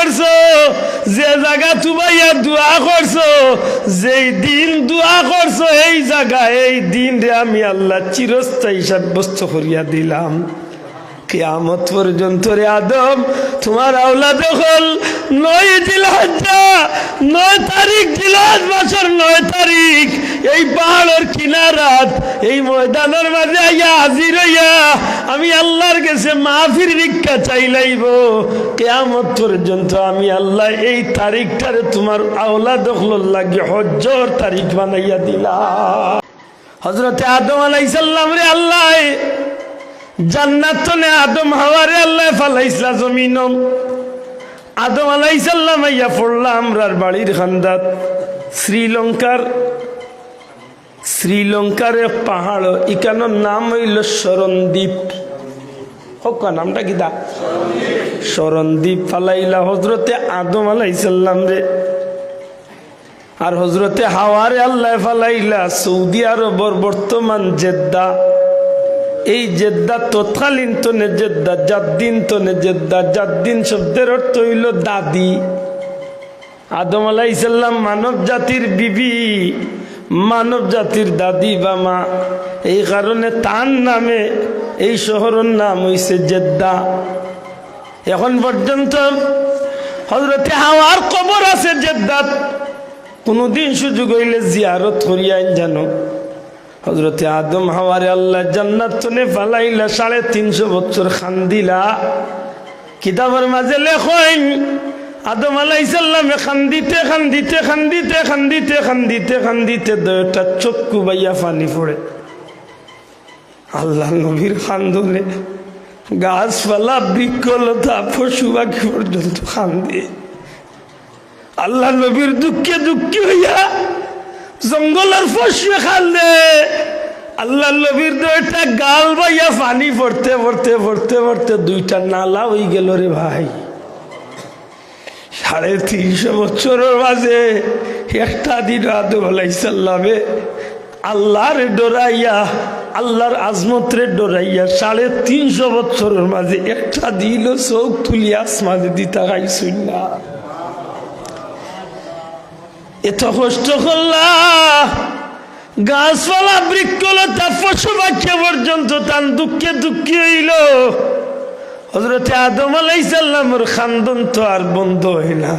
করছো, যে জায়গা তুমাইয়া দোয়া করছো, যেই দিন দোয়া করছো এই জায়গা এই দিন রে আমি আল্লাহ চিরস্থায়ী সাব্যস্ত করিয়া দিলাম। কিয়ামত পর্যন্ত রে আদম তোমার আওলাদ হল 9 জিলহজ্জা 9 তারিখ জিলহজ মাসের 9 তারিখ এই পাহাড়ের কিনারাত এই ময়দানের মাঝে আইয়া হাজির হইয়া আমি আল্লাহর কাছে মাফির ভিক্ষা চাইলাইব। কিয়ামত পর্যন্ত আমি আল্লাহ এই তারিখটারে তোমার আওলাদ হল লাগে হজ্জর তারিখ বানাইয়া দিলাম। হযরতে আদম আলাইহিস সালাম রে আল্লাহ জান্নাত নে আদম হাওয়ারে আল্লাহ ফালাইছলা জমিন। আদম আলাইহিস সালাম আইয়া পড়লা আমরার বাড়ির খান্দাত শ্রীলঙ্কার পাহাড় ইকানোর নাম হইল শরণদ্বীপ। হোক নামটা কি দা শরণদ্বীপ ফালাইলা হজরতে আদম আলাইহিস সালাম রে। আর হজরতে হাওয়ারে আল্লাহ ফালাইলা সৌদি আরবর বর্তমান জেদ্দা। এই জেদ্দা তৎকালীন তনে জেদ্দা, জাদ্দিন তনে জেদ্দা। জাদ্দিন শব্দের অর্থ হইল দাদি। আদম আলাইহিস সালাম মানব জাতির বিবি, মানব জাতির দাদি বা মা। এই কারণে তার নামে এই শহরের নাম হইছে জেদ্দা। এখন পর্যন্ত হযরতে হাওয়ার কবর আছে জেদ্দাত। কোনদিন সুযোগ হইলে জিয়ারত করিয়াইন জানো। হযরতে আদম হাওয়ারে আল্লাহ জান্নাত তনে ফালাইলা 350 বছর খান্দিলা। কিতাবের মাঝে লেখেন আদম আলাইহিস সালাম খান্দিতে খান্দিতে খান্দিতে খান্দিতে খান্দিতে খান্দিতে দুইটা চক্ষু বাইয়া পানি পড়ে। আল্লাহ নবীর খান্দনে গাছপালা বৃক্ষলতা পশু পাখি পর্যন্ত খান্দে। আল্লাহ নবীর দুঃখে দুঃখী হইয়া জঙ্গলের পশু খান্দে। আল্লাহ নবীর দুইটা গাল বাইয়া পানি পড়তে পড়তে পড়তে পড়তে দুইটা নালা হয়ে গেল রে ভাই। 350 বছরের মাঝে একটা দিন আদম আলাইহিস সালামে আল্লাহর ডরাইয়া আল্লাহর আজমতরে ডরাইয়া 350 বছরের মাঝে একটা দিল চোখ তুলিয়া আসমানে দিতা গাইছুন না। এত কষ্ট করলা গাছপালা বৃক্ষলতা পশু পাখি পর্যন্ত তার দুঃখে দুঃখী হইল। হযরতে আদম আলাইহিস সালামের খান্দন তো আর বন্ধ হয় না।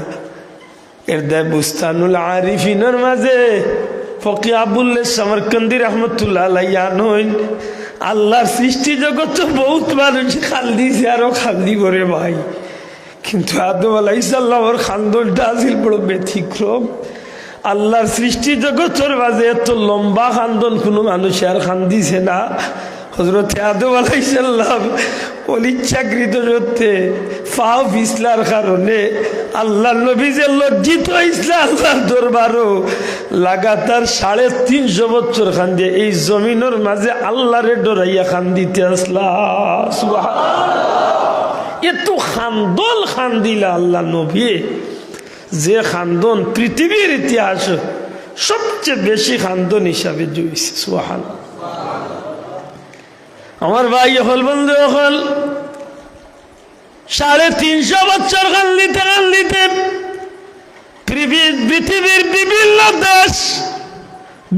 এর দায় বুস্তানুল আরিফিনের মাঝে ফকি আবুল্লাহ সামরকান্দি রাহমাতুল্লাহ আলাইহি আনইন আল্লাহর সৃষ্টি জগৎ বহুত মানুষ খাল দিছে আরো খাল দিব রে ভাই, কিন্তু আদম আলাইহিস সালামের খান্দনটা আছিল বড় ব্যতিক্রম। আল্লাহর সৃষ্টি জগতের মাঝে এত লম্বা খান্দন কোনো মানুষ আর খান্দিছে না। হযরতে আদম আলাইহিস সালাম অনিচ্ছাকৃত সত্যে পাও পিছলার কারণে আল্লাহ নবী যে লজ্জিত হয়েছিল আল্লাহর দরবারও লাগাতার 350 বছর খান্দিয়ে এই জমিনের মাঝে আল্লাহরে ডরাইয়া খান্দিতে আসলা। সুবহানাল্লাহ, এত খান্দন খান্দিলা আল্লাহ নবী যে খান্দন পৃথিবীর ইতিহাস সবচেয়ে বেশি খান্দন হিসাবে জুইছে। সুবহানাল্লাহ। আমার ভাই হল বন্ধু হল 350 বছর কান্দিতে কান্দিতে পৃথিবীর বিভিন্ন দেশ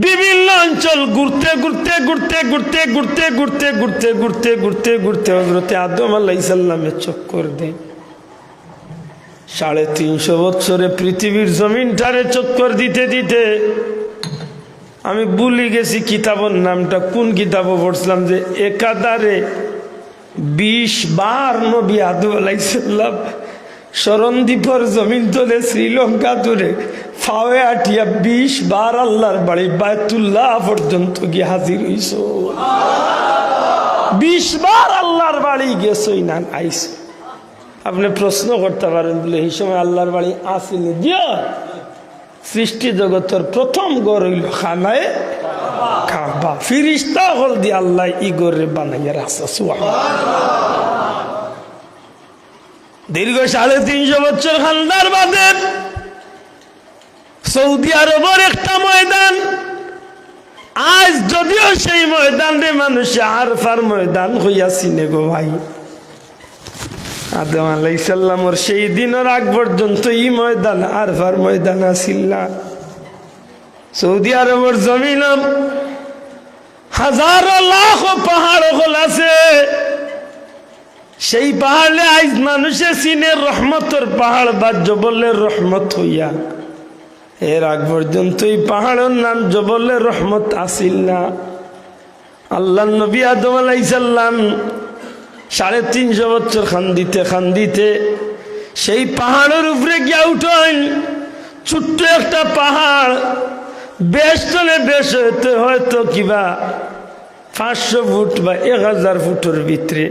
বিভিন্ন অঞ্চল ঘুরতে ঘুরতে ঘুরতে ঘুরতে ঘুরতে ঘুরতে ঘুরতে ঘুরতে ঘুরতে ঘুরতে হযরতে আদম আলাইহিস সালামের চক্কর দেয়। 350 বছরে পৃথিবীর জমিনটারে চক্কর দিতে দিতে আমি ভুলে গেছি কিতাবের নামটা, কোন কিতাবে পড়ছিলাম যে একাধারে 20 বার নবী আদম আলাইহিস সালাম শরণদ্বীপের জমিন তোলে শ্রীলঙ্কা তোলে ফাওয়ে আটিয়া 20 বার আল্লাহর বাড়ি বায়তুল্লাহ পর্যন্ত গিয়ে হাজির হইছ। 20 বার আল্লাহর বাড়ি গেছই না আইস। আপনি প্রশ্ন করতে পারেন বলে এই সময় আল্লাহর বাড়ি আসেনি। দিও সৃষ্টি জগতের প্রথম ঘর হইল খানায়ে কাবা। ফিরিস্তা হল দিয়ে আল্লাহ ই ঘরে বানাইয়া রাখছে। সুবহানাল্লাহ। দীর্ঘ 350 বছর খান্দার বাদে সৌদি আরবের একটা ময়দান আজ যদিও সেই ময়দানে মানুষ আরফার ময়দান হইয়া চিনে গো ভাই। আদম আলাইহিস সালামর সেই দিনের আগ পর্যন্ত এই ময়দান আরফার ময়দান আছিল না। সৌদি আরবের জমিন হাজারো লাখ পাহাড় হল আছে, সেই পাহাড়ে আজ মানুষে চিনে রহমতের পাহাড় বা জবলের রহমত হইয়া। এর আগ পর্যন্ত এই পাহাড়ের নাম জবলের রহমত আসিল না। আল্লাহ নবী আদম আলাইহিস সালাম 350 বছর খান্দিতে সেই পাহাড়ের উপরে গিয়া উঠেন। ছোট্ট একটা পাহাড়, বেশ চলে বেশ হইতে হয়তো কিবা 500 ফুট বা 1000 ফুটের ভিতরে।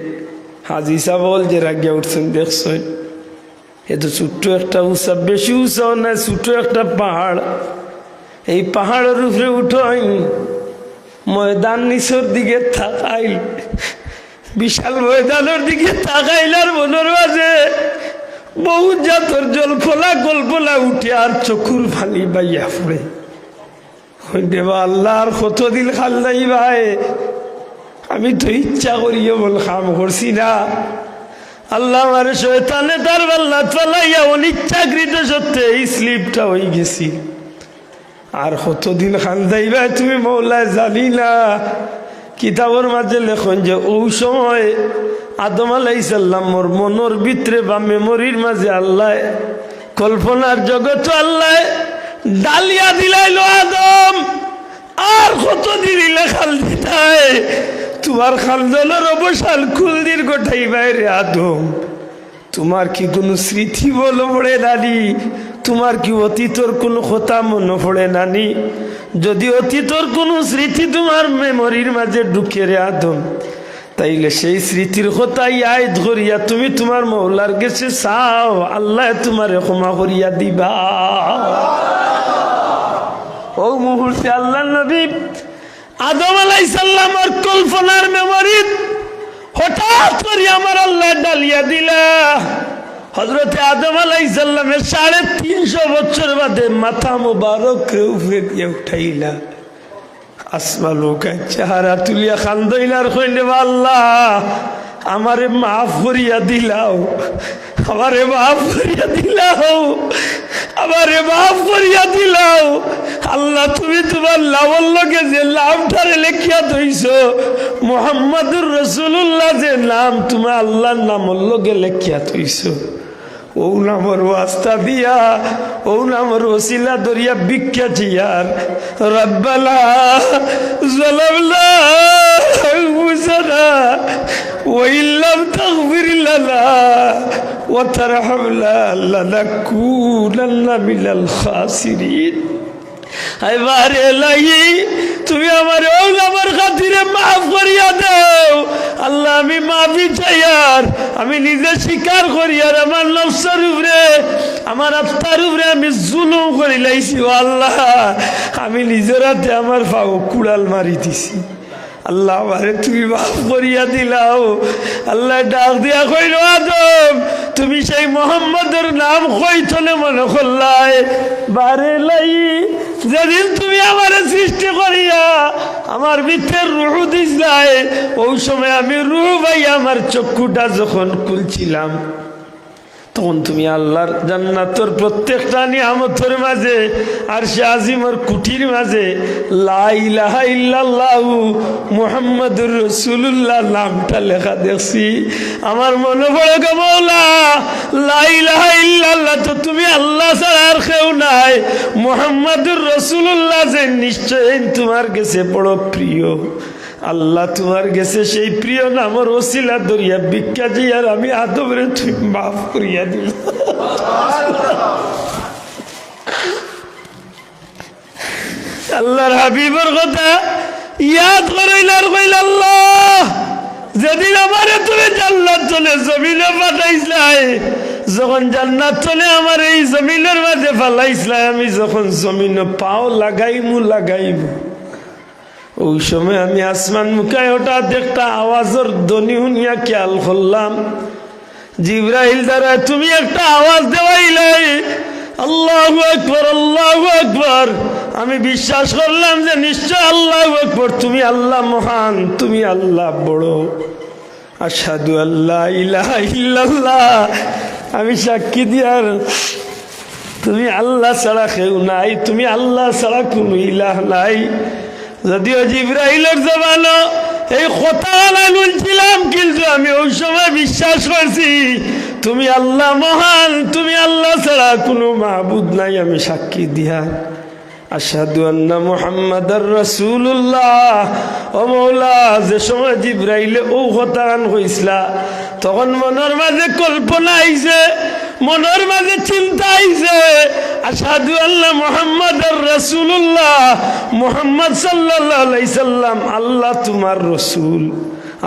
হাজি সাবল যে রাগিয়া উঠছেন দেখছেন, এ তো ছোট্ট একটা উঁচা, বেশি উঁচাও না, ছোট্ট একটা পাহাড়। এই পাহাড়ের উপরে উঠেন, ময়দান নিচের দিকে তাকাইল, বিশাল ময়দানের দিকে তাকাইলার মনের মাঝে বহু জাতর জল ফোলা গল্পলা উঠে আর চকুর ফালি বাইয়া পড়ে। দেবা আল্লাহর কত দিল খাল নাই ভাই, আমি তো ইচ্ছা করিও বল কাম করছি না। আল্লাহ আমার শয়তানে তার বাল্লা চালাইয়া অনিচ্ছাকৃত সত্ত্বে এই স্লিপটা হয়ে গেছি। আর কতদিন খান্দাই ভাই তুমি মৌলায় জানি না। কিতাবের মাঝে লেখন যে ওই সময় আদম আলাইহিস সালামর মনের ভিতরে বা মেমোরির মাঝে আল্লাহ কল্পনার জগৎ আল্লাহ ডালিয়া দিলাইলো আদম, আর কতদিন ইলা খাল দিতাই তোমার খালজলের অবসান কুলদির গোটাই বাইরে। আদম তোমার কি কোনো স্মৃতি বলো পড়ে নানি? তোমার কি অতীতর কোনো কথা মনে পড়ে নানি? যদি অতীতর কোনো স্মৃতি তোমার মেমোরির মাঝে ঢুকে রে আদম, তাইলে সেই স্মৃতির কথাই আয় ধরিয়া তুমি তোমার মৌলার কাছে চাও, আল্লাহ তোমার ক্ষমা করিয়া দিবা। ও মুহূর্তে আল্লাহ নবী আদম আলাইহিস সালামের কল্পনার মেমোরি হঠাৎ করে আমার আল্লাহ ডালিয়া দিলা। হযরতে আদম আলাইহিস সালামের 350 বছর বাদে মাথা মুবারক উপরে দিয়ে উঠাইলা। আসমা লোকা চেহারা তুলিয়া খান্দইলার কইলে আল্লাহ আমারে মাফ করিয়া দিলাও, আমারে মাফ করিয়া দিলাও, আমারে মাফ করিয়া দিলাও। আল্লাহ তুমি তোমার লাভর লগে যে নামটারে লেখিয়া ধইছ মুহাম্মাদুর রাসূলুল্লাহ, যে নাম তুমি আল্লাহর নামের লগে লেখিয়া ধইছ, ও নামর ওয়াস্তা দিয়া, ও নামর ওসিলা দরিয়া ভিক্ষা চিয়ার রব্বানা যালামনা আনফুসানা ওয়া ইল্লাম তাগফির লানা ওয়া তারহামনা লানাকুনান্না মিনাল খাসিরিন। এবারে লাহি তুমি আমার আমার খাতিরে মাফ করিয়া দাও আল্লাহ। আমি মাফি চাই, আর আমি নিজে স্বীকার করি আর আমার নফসের উপরে আমার আত্মার উপরে আমি জুলুম করি লাইছি। আল্লাহ আমি নিজের হাতে আমার পাও কুড়াল মারি দিছি। আল্লাহ আমারে তুমি মাফ করিয়া দিলাও। আল্লাহ ডাক দিয়া কইল আদম তুমি সেই মোহাম্মদের নাম কইতলে মনে করলাই বারে লাই, যেদিন তুমি আমার সৃষ্টি করিয়া আমার ভিতরে রূহ দিছলাই, ওই সময় আমি রূহ ভাই আমার চক্ষুটা যখন খুলছিলাম তখন তুমি আল্লাহর জান্নাতের প্রত্যেকটা নিয়ামতের মাঝে আর সে আজিমের কুটির মাঝে লা ইলাহা ইল্লাল্লাহু মুহাম্মাদুর রাসূলুল্লাহ নামটা লেখা দেখছি। আমার মনে পড়ে গো মওলা, লা ইলাহা ইল্লাল্লাহ তো তুমি আল্লাহ ছাড়া আর কেউ নাই, মুহাম্মাদুর রাসূলুল্লাহ যে নিশ্চয়ই তোমার কাছে বড় প্রিয়। আল্লাহ তোমার গেছে সেই প্রিয় নামর ওসিলা দরিয়া ভিক্ষা দিয়ে আর আমি আদমরে তুমি মাফ করিয়া দিল। আল্লাহর হাবিবের কথা ইয়াদ করাইল আর কইল আল্লাহ যেদিন আমারে তুমি জান্নাত চলে জমিনে পাঠাইছলাই, যখন জান্নাত চলে আমার এই জমিনের মাঝে ফালাইছলাই, আমি যখন জমিনে পাও লাগাইমু ওই সময় আমি আসমান মুখায় হঠাৎ একটা আওয়াজের ধ্বনি শুনিয়া খেয়াল করলাম জিবরাইল দ্বারা তুমি একটা আওয়াজ দেওয়াইলাই আল্লাহু আকবার আল্লাহু আকবার। আমি বিশ্বাস করলাম যে নিশ্চয় আল্লাহু আকবার, তুমি আল্লাহ মহান, তুমি আল্লাহ বড়। আশহাদু আল্লা ইলাহা ইল্লাল্লাহ, আমি সাক্ষী দিয়ার তুমি আল্লাহ ছাড়া কেউ নাই, তুমি আল্লাহ ছাড়া কোনো ইলাহ নাই। যদিও জিবরাইলের জবানো এই কথা বলছিলাম, কিন্তু আমি ওই সময় বিশ্বাস করছি তুমি আল্লাহ মহান, তুমি আল্লাহ ছাড়া কোনো মাবুদ নাই। আমি সাক্ষী দিয়া আশহাদু আন্না মুহাম্মাদার রাসূলুল্লাহ। ও মৌলা, যে সময় জিবরাইলে ও কথা কইসলা, তখন মনের মাঝে কল্পনা আইছে, মনের মাঝে চিন্তা আইছে, আশহাদু আল্লাহ মুহাম্মাদার রাসূলুল্লাহ, মুহাম্মদ সাল্লাল্লাহু আলাইহি সাল্লাম আল্লাহ তোমার রাসূল,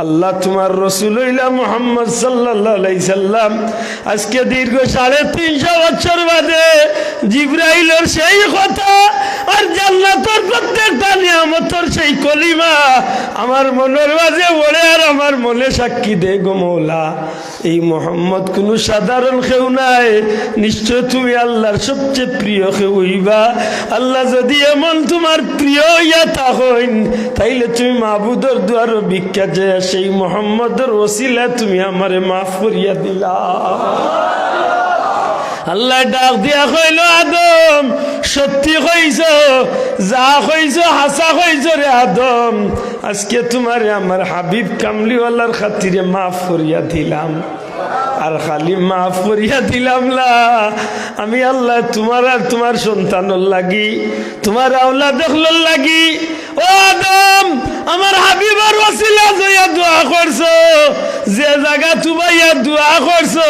আল্লাহ তোমার রাসূল হইলা মুহাম্মদ সাল্লাল্লাহু আলাইহি সাল্লাম। আজকে দীর্ঘ 350 বছর বাদে জিবরাইলের সেই কথা আর জান্নাতের প্রত্যেকটা নিয়ামতের সেই কলিমা আমার মনের মাঝে ওড়ে, আর আমার মনে সাক্ষী দে গো মৌলা, এই মুহাম্মদ কোনো সাধারণ কেউ নাই, নিশ্চয় তুমি আল্লাহর সবচেয়ে প্রিয় কেউ হইবা। আল্লাহ যদি এমন তোমার প্রিয় হইয়া থাকেন, তাইলে তুমি মাবুদর দুয়ার ভিক্ষা যায় সেই মুহাম্মদের ওসিলা তুমি আমারে মাফ করিয়া দিলা। আল্লাহ ডাক দিয়া কইল, আদম সত্যি কইছ, যা কইছ হাসা কইছ রে আদম, আজকে তোমারে আমার হাবিব কামলিওয়ালার খাতিরে মাফ করিয়া দিলাম। আর খালি মাফ করিয়া দিলাম না, আমি আল্লাহ তোমার আর তোমার সন্তানের লাগি, তোমার আওলাদ দেখলর লাগি, ও আদম আমার হাবিবার ওসিলা জয়া দোয়া করছো, যে জায়গা তুমাইয়া দোয়া করছো,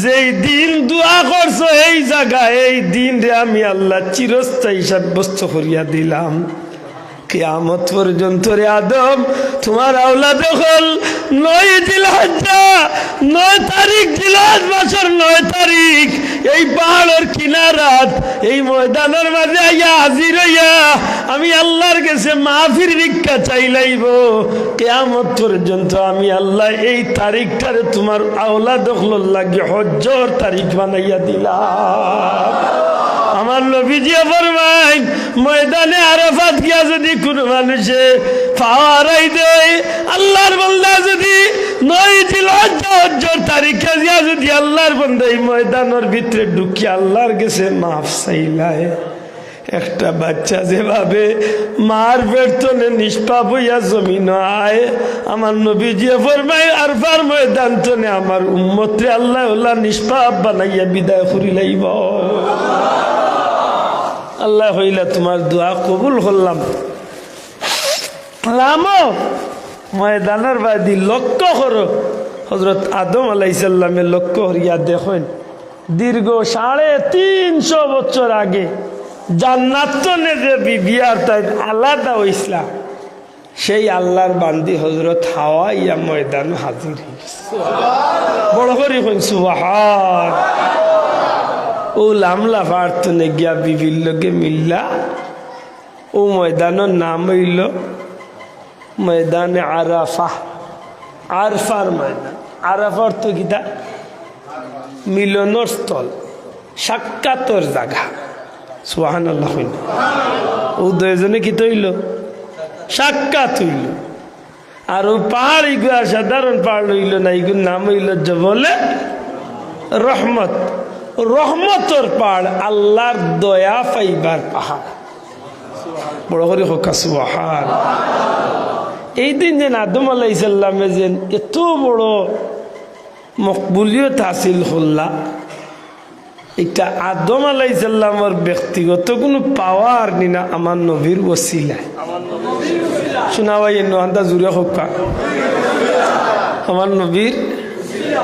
যেই দিন দোয়া করছো এই জায়গা এই দিন রে আমি আল্লাহ চিরস্থায়ী সাব্যস্ত করিয়া দিলাম। কিয়ামত পর্যন্ত রে আদম তোমার আওলাদ হল 9 জিলহজ্জা, 9 তারিখ জিলহজ মাসের 9 তারিখ এই পাহাড়ের কিনারাত এই ময়দানের মাঝে আইয়া হাজির হইয়া আমি আল্লাহর কাছে মাফির ভিক্ষা চাইলাইব। কিয়ামত পর্যন্ত আমি আল্লাহ এই তারিখটারে তোমার আওলাদ হল লাগে হজ্জর তারিখ বানাইয়া দিলাম। আমার নবীজি ফরমায়, ময়দানে আরাফাত গিয়া যদি কোনো মানুষে পাওয়ারাই দেয়, আল্লাহর বান্দা যদি 9 জিলহজ্জা হজ্জর তারিখে গিয়া যদি আল্লাহর বান্দা এই ময়দানের ভিতরে ঢুকি আল্লাহর কাছে মাফ চাইলায়, একটা বাচ্চা যেভাবে মার পেটনে নিষ্পাপ হইয়া জমিন আয়, আমার নবীজি ফরমায় আরফার ময়দান তনে আমার উম্মতরে আল্লাহ আল্লাহ নিষ্পাপ বানাইয়া বিদায় করিলাইব। আল্লাহ হইলা তোমার দোয়া কবুল করলাম। ময়দানের বাদি লক্ষ্য করো, হযরত আদম আলাইহিস সালামের লক্ষ্য করিয়া দেখেন, দীর্ঘ 350 বছর আগে জান্নাত যে বিবিয়ার তাই আলাদা হইসলা, সেই আল্লাহর বান্দি হযরত হাওয়া ইয়া ময়দান হাজির হইছে। বড় করে কইন সুবহান। ও লামলা ফারতনে গিয়া বিবির লগে মিল্লা, ও ময়দানের নাম হইল ময়দানে আরাফা। আরফার ময়দান, আরাফার তো গীতা মিলনের স্থল, সাক্ষাতর জায়গা। সুবহানাল্লাহ। ও দুইজনে কি তৈল সাক্ষাৎ হইল। আর ও পাহাড় ইগুলা সাধারণ পাহাড় হইল না, ইগুর নাম হইল জবলে রহমত। রহমতর পাহাড়, আল্লাহর দয়া পাইবার পাহাড়। বড় করে হোকা সুবহান। এই দিন যেন আদম আলাইহিস সালামে যেন এত বড় মকবুলিয়ত হাসিল হল্লা, এটা আদম আলাইহিস সালামের ব্যক্তিগত কোনো পাওয়ার নিনা, আমার নবীর ওসিলায়। শোনা ভাই আন্দা জুড়ে হোকা, আমার নবীর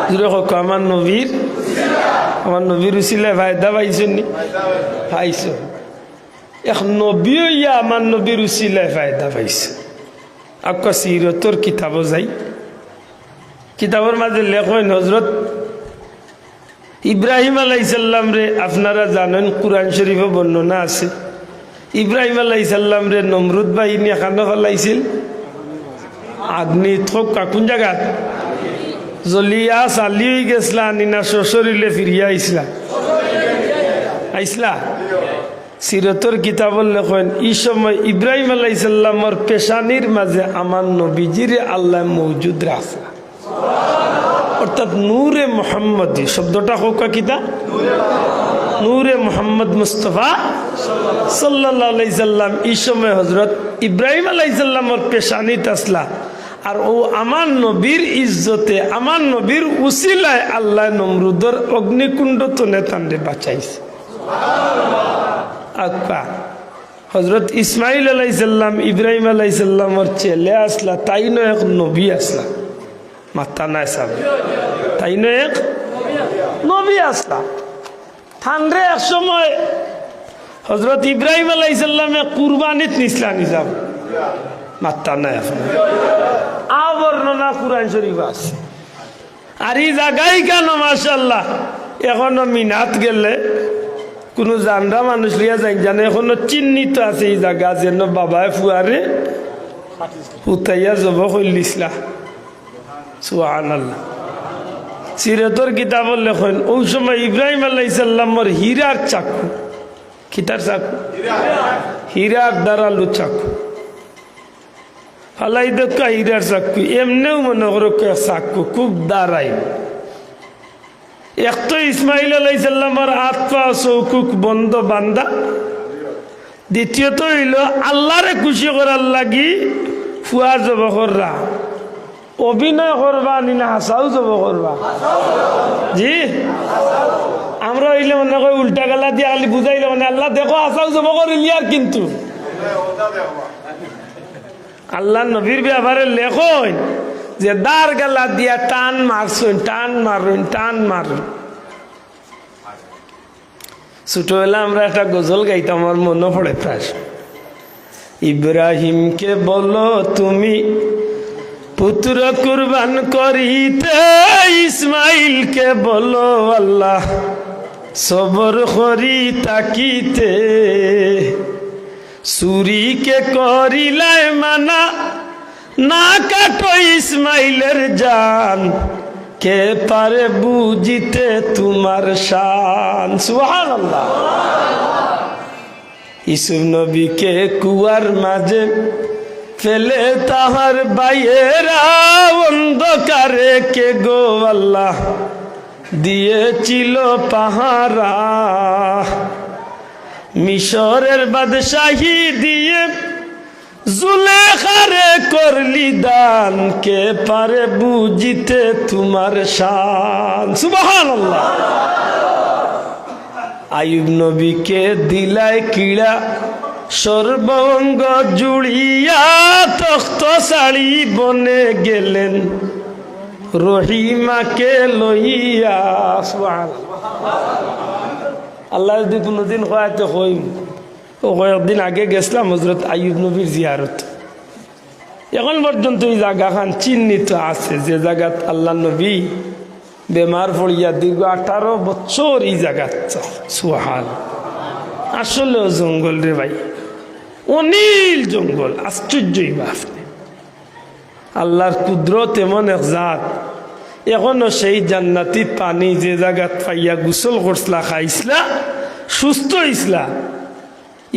জুড়ে হোকা, আমার নবীর, আমার নবীর উসিলায় ফায়দা পাইছেন নি? পাইছ। এক নবী ইয়া আমার নবীর উসিলায় ফায়দা পাইছে। আক্কা সিরতর কিতাব যাই, কিতাবের মাঝে লেখেন হযরত ইব্রাহিম আলাইহিস সালাম রে আপনারা জানেন, কুরআন শরীফে বর্ণনা আছে, ইব্রাহিম আলাইহিস সালাম রে নমরুদ বাহিনী এখানে ফেলাইছিল আগ্নি থোক কোন জায়গা জ্বলিয়া চালি হয়ে গেছিলা, নিনা শ্বশুরিলে ফিরিয়া আইসলা, আইসলা। সিরতর কিতাবল লেখেন এই সময় ইব্রাহিম আলাইহিস সালামের পেশানির মাঝে আমার নবীজির আল্লাহ মৌজুদ রাখছে। অর্থাৎ নূরে মুহাম্মদী শব্দটা হোক কিতা নূরে মুহাম্মদ মুস্তফা সাল্লাল্লাহু আলাইহি সাল্লাম। এই সময় হযরত ইব্রাহিম আলাইহিস সালামের পেশানিত আসলা আর ও আমার নবীর ইজ্জতে আমার নবীর উসিলায় আল্লাহ নমরুদের অগ্নিকুণ্ড তো নেতানরে বাঁচাইছে। আচ্ছা হযরত ইসমাইল আলাইহিস সালাম ইব্রাহিম আলাইহিস সালামের ছেলে আসলা তাই না এক নবী আসলা মাতা নাই সাহেব তাই না এক নবী আসলা ঠান্ডে এক সময় হযরত ইব্রাহিম আলাইহিস সালামে কুরবানিত নিসলা নিজাম মাতা নাই আপনার বর্ণনা কুরআন শরীফ আছে। আর এই জায়গায় কেন মাশাআল্লাহ এখনো মিনাত গেলে কোনো জানরা মানুষ লিয়া যায় জানে এখনো চিহ্নিত আছে এই জায়গা যেন বাবায় ফুয়ারে উতাইয়া জব কইলিসলা সুবহানাল্লাহ। সিরাতের কিতাবত লেখেন ওই সময় ইব্রাহিম আলাইহিস সালামের হীরার চাকু কিতার চাকু হীরার দ্বারালু চাকু ফালাই দেখা হীরার চাকু এমনিও মনে করো চাকু খুব দাঁড়াই। এক তো ইসমাইল আলাইহিস সালামের আত্মা চৌকুক বন্ধ বান্দা, দ্বিতীয়ত হইল আল্লাহরে খুশি করার লাগি ফুয়া জব কররা অভিনয় করবা নিনা হাসাও জব করবা জি আমরা হইলে মনে করি উল্টা গালা দিয়ে খালি বুঝাইলে মানে আল্লাহ দেখো হাসাও জব করিলি আর কিন্তু আল্লাহ নবীর ব্যাপারে লেখন যে দার গালা দিয়া টান মারছুন টান মারুন টান মারুন। ছোটবেলা আমরা একটা গজল গাইতাম আমার মনে পড়ে প্রায় ইব্রাহিমকে বলো তুমি পুত্র কুরবান করিতে ইসমাইলকে বলো আল্লাহ সবর করি তাকিতে সুরিকে করিলায় মানা না কাটো ইসমাইলের জান কে পারে বুঝিতে তোমার শান সুবহানাল্লাহ। ইসুফ নবীকে কুয়ার মাঝে ফেলে তাহার বাইয়েরা অন্ধকারে কে গো আল্লাহ দিয়েছিল পাহারা মিশরের বাদশাহী দিয়ে জুলেখারে করলি দান কে পারে বুঝিতে তোমার শান সুবহানাল্লাহ। আইয়ুব নবীকে দিলাই কিড়া সর্বঙ্গ জুড়িয়া তখ্ত শাড়ি বনে গেলেন রহিমাকে লইয়া আল্লাহ যদি কোনোদিন হয়তো হইম ও কয়েকদিন আগে গেছিলাম হযরত আইয়ুব নবীর জিয়ারত। এখন পর্যন্ত এই জায়গাখান চিহ্নিত আছে যে জায়গাত আল্লাহ নবী বেমার পড়িয়া দীর্ঘ 18 বছর এই জায়গাত সুহাল আসলে জঙ্গল রে ভাই অনিল জঙ্গল আশ্চর্যই আপনি আল্লাহর কুদরত এমন এক জাত এখনো সেই জান্নাতি পানি যে জায়গাত পাইয়া গোসল করছলা খাইছলা সুস্থ হইছলা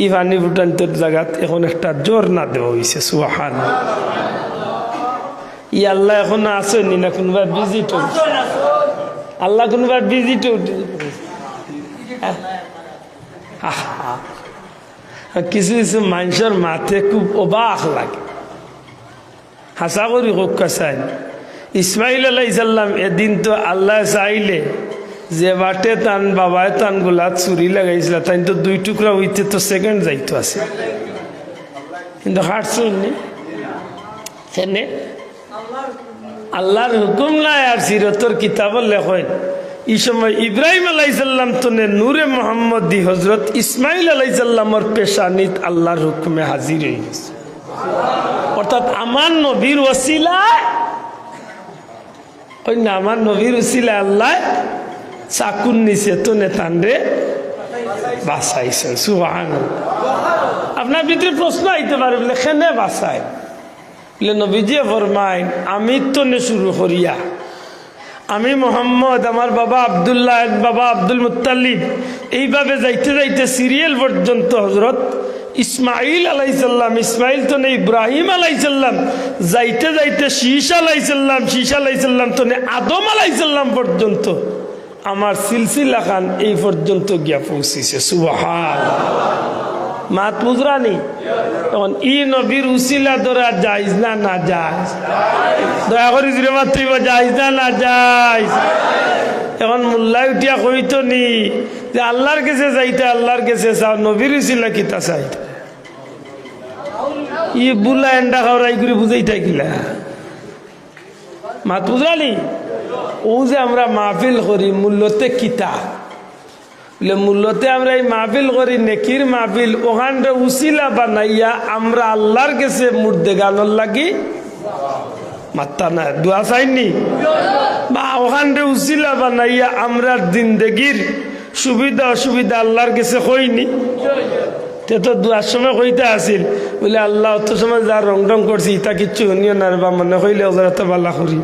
ই পানি ফুটান্তর জায়গাত এখন একটা জোর না দেওয়া হয়েছে সুবহান। ই আল্লাহ এখন আসেনি না কোনোবা ভিজিট হচ্ছে আল্লাহ কোনোবা ভিজিট কিছু কিছু মানুষের মাথে খুব অবাক লাগে হাসা করি হোক চাই ইসমাইল আলাইহিস সালাম এদিন তো আল্লাহ চাইলে যে বাটে তান বাবায় তান গোলাত চুরি লাগাইছিল তাই তো 2 টুকরা হইতে তো সেকেন্ড যাইতো আছে কিন্তু হাঁটছুনি সেনে আল্লাহর হুকুম নাই। আর সিরতর কিতাবত লেখেন এই সময় ইব্রাহিম আলাইহিস সালাম তো নূরে মুহাম্মদী হযরত ইসমাইল আলাইহিস সালামের পেশানিত আল্লাহর হুকুমে হাজির হয়ে গেছে। অর্থাৎ আমার নবীর ওসিলায় ওই না আমার নবীর ওসিলায় আল্লাহ চাকুর নিচে তো নেতানরে বাঁচাইছেন সুবহানাল্লাহ। আপনার ভিতরে প্রশ্ন আইতে পারে বলে কেনে বাঁচায় বলে নবীজি ফরমাইন আমি তো নে শুরু করিয়া আমি মোহাম্মদ আমার বাবা আব্দুল্লাহ বাবা আব্দুল মুত্তালিব এইভাবে যাইতে যাইতে সিরিয়াল পর্যন্ত হযরত ইসমাইল আলাইসাল্লাম, ইসমাইল তো নেই ইব্রাহিম আলাইসাল্লাম, যাইতে যাইতে শীষ আলাইসাল্লাম, শীষ আলাইসাল্লাম তো নেই আদম আলাইসাল্লাম পর্যন্ত আমার সিলসিলা খান এই পর্যন্ত গিয়া পৌঁছিছে। সুবহানাল্লাহ। মাত মুজরানি তখন ই নবীর উসিলা ধরা যাইজ না না যাইজ? দয়া করি জুড়ে মাত্র যাইজ না না যাইজ? এখন মোল্লাই উঠিয়া কইতো নি যে আল্লাহর কাছে যাইতে, আল্লাহর কাছে চাও, নবীর উসিলা কিতা চাইতে? ই বুলা এন্ডা খাওয়াই করে বুঝাই থাকিলা মাত বুঝালি? ও যে আমরা মাহফিল করি মূল্যতে কিতা বলে, মূল্যতে আমরা এই মাহফিল করি নেকির মাহফিল, ওখানটা উসিলা বানাইয়া আমরা আল্লাহর কাছে মুর্দে গানোর লাগি মাত্তা না দোয়া চাইনি, বা ওখানটা উসিলা বানাইয়া আমরা জিন্দেগির সুবিধা অসুবিধা আল্লাহর কাছে কইনি। তে তো দুয়ার সময় কইতে আসিল বলে আল্লাহ অত সময় যা রং রং করছি তা কিচ্ছু শুনিও না, বা মনে কইলে ওরা তো বালা করি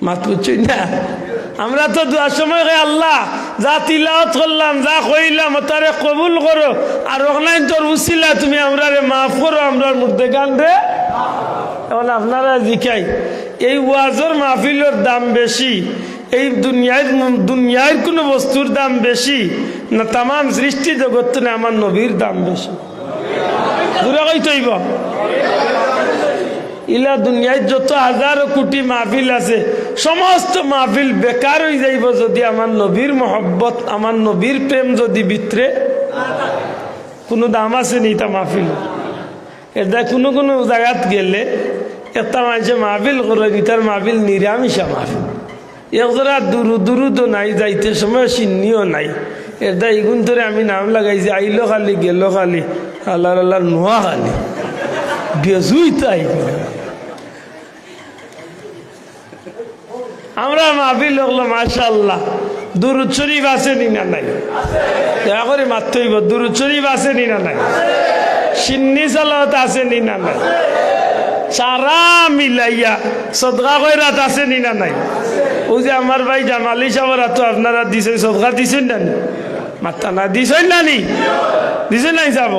মাত বুঝছই না। আমরা তো দুয়ার সময় কই আল্লাহ যা তিলাওয়াত করলাম, যা কইলাম তারে কবুল করো, আর ওখানে তোর উসিলা তুমি আমরা রে মাফ করো, আমরা মধ্যে গান রে। এখন আপনারা জিকাই এই ওয়াজের মাহফিলের দাম বেশি, এই দুনিয়ার কোনো বস্তুর দাম বেশি না তাম সৃষ্টি জগৎ না আমার নবীর দাম বেশি? দূরে কইতইব ইলা দুনিয়ায় যত হাজার কোটি মাহফিল আছে সমস্ত মাহফিল বেকার হয়ে যাইব যদি আমার নবীর মহব্বত, আমার নবীর প্রেম যদি ভিতরে কোনো দাম আছে নি তা মাহফিল? এটা কোনো কোনো জায়গাত গেলে একটা মানুষে মাহফিল করে তার মাহফিল নিরামিষা মাহফিল, একজোড়া দুরুদও নাই, যাইতে সময় চিহ্নিও নাই। এটা এগুন ধরে আমি নাম লাগাইছি আইলো খালি গেল খালি আল্লাহ আল্লাহ নোয়া খালি বেজুই তাই। আমরা মাহফিল হলো মাশাআল্লাহ দুরুদ শরীফ আছে নি না নাই? দয়া করে মারতে হইব, দুরুদ শরীফ আছে নি না নাই? সিন্নি সালাত আছে নি না নাই? সারা মিলাইয়া সদকা কইরাত আছে নি না নাই? ও যে আমার ভাই জামালি সাহেবরা তো আপনারা দিছেন, সদকা দিছেন না? মাত্তা না দিছেন না নি? দিছেন নাই যাব